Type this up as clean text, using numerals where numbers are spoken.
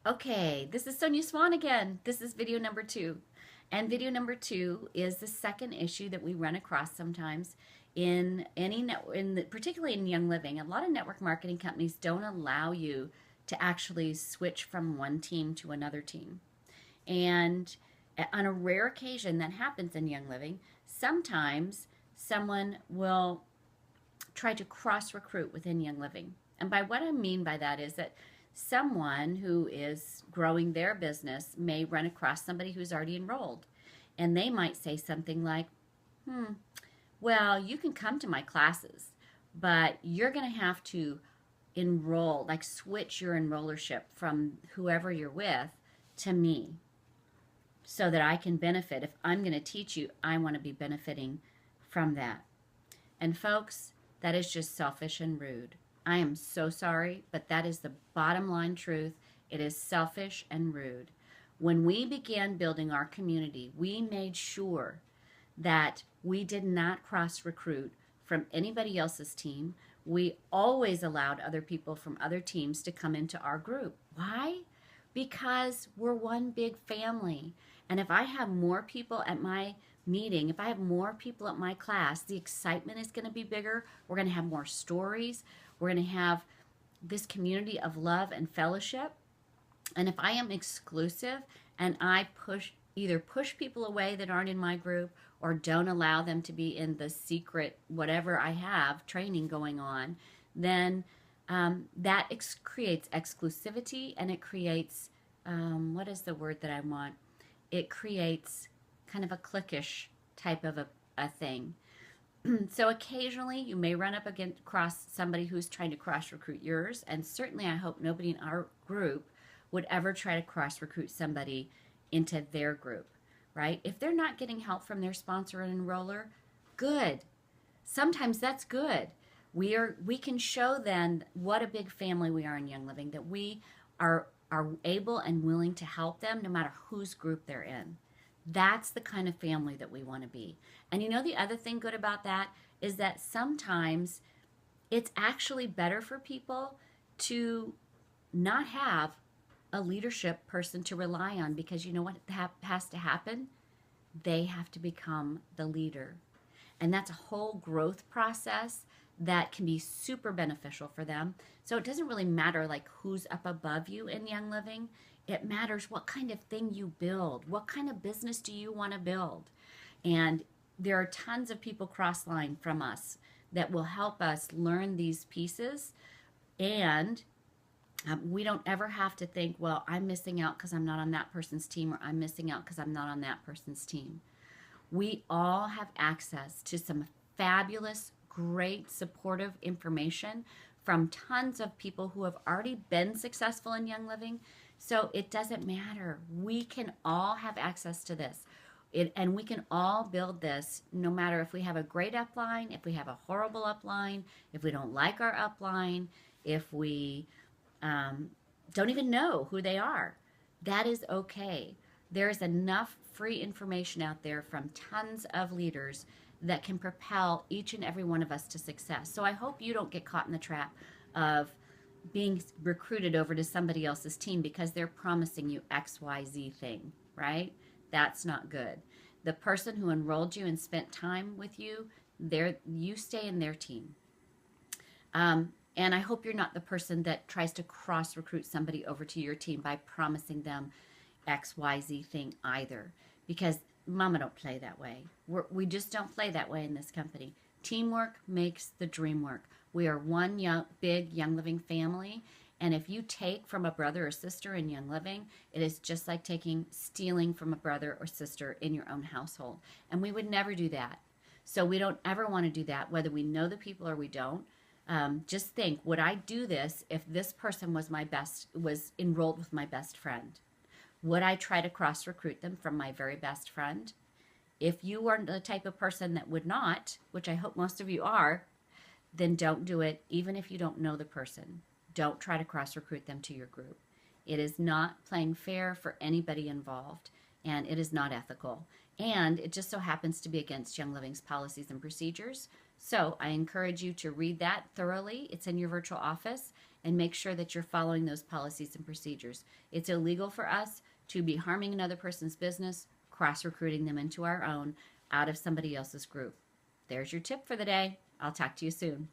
Okay, this is Sonia Swan again. This is video number 2. And video number 2 is the second issue that we run across sometimes in particularly in Young Living. A lot of network marketing companies don't allow you to actually switch from one team to another team. And on a rare occasion that happens in Young Living, sometimes someone will try to cross recruit within Young Living. And by what I mean by that is that someone who is growing their business may run across somebody who's already enrolled. And they might say something like, well, you can come to my classes, but you're going to have to enroll, like switch your enrollership from whoever you're with to me so that I can benefit. If I'm going to teach you, I want to be benefiting from that. And folks, that is just selfish and rude. I am so sorry, but that is the bottom line truth. It is selfish and rude. When we began building our community, we made sure that we did not cross recruit from anybody else's team. We always allowed other people from other teams to come into our group. Why? Because we're one big family. And if I have more people at my meeting, if I have more people at my class, the excitement is going to be bigger. We're going to have more stories. We're going to have this community of love and fellowship. And if I am exclusive and I either push people away that aren't in my group or don't allow them to be in the secret whatever I have training going on, then that creates exclusivity, and it creates, what is the word that I want? It creates kind of a cliquish type of a thing. So occasionally you may run up across somebody who's trying to cross recruit yours, and certainly I hope nobody in our group would ever try to cross recruit somebody into their group, right? If they're not getting help from their sponsor and enroller, good. Sometimes that's good. We can show then what a big family we are in Young Living, that we are able and willing to help them no matter whose group they're in. That's the kind of family that we want to be. And you know, the other thing good about that is that sometimes it's actually better for people to not have a leadership person to rely on, because you know what has to happen? They have to become the leader. And that's a whole growth process that can be super beneficial for them. So it doesn't really matter like who's up above you in Young Living. It matters what kind of thing you build. What kind of business do you want to build? And there are tons of people cross-line from us that will help us learn these pieces. And we don't ever have to think, well, I'm missing out because I'm not on that person's team, or I'm missing out because I'm not on that person's team. We all have access to some fabulous, great, supportive information from tons of people who have already been successful in Young Living. So it doesn't matter. We can all have access to this. And we can all build this no matter if we have a great upline, if we have a horrible upline, if we don't like our upline, if we don't even know who they are. That is okay. There's enough free information out there from tons of leaders that can propel each and every one of us to success. So I hope you don't get caught in the trap of being recruited over to somebody else's team because they're promising you XYZ thing, right? That's not good. The person who enrolled you and spent time with you, you stay in their team. And I hope you're not the person that tries to cross recruit somebody over to your team by promising them XYZ thing either, because mama don't play that way. We just don't play that way in this company. Teamwork makes the dream work. We are one big Young Living family, and if you take from a brother or sister in Young Living, it is just like stealing from a brother or sister in your own household. And we would never do that. So we don't ever want to do that, whether we know the people or we don't. Just think, would I do this if this person was enrolled with my best friend? Would I try to cross recruit them from my very best friend? If you are the type of person that would not, which I hope most of you are, then don't do it, even if you don't know the person. Don't try to cross recruit them to your group. It is not playing fair for anybody involved, and it is not ethical. And it just so happens to be against Young Living's policies and procedures. So I encourage you to read that thoroughly. It's in your virtual office, and make sure that you're following those policies and procedures. It's illegal for us to be harming another person's business, cross-recruiting them into our own, out of somebody else's group. There's your tip for the day. I'll talk to you soon.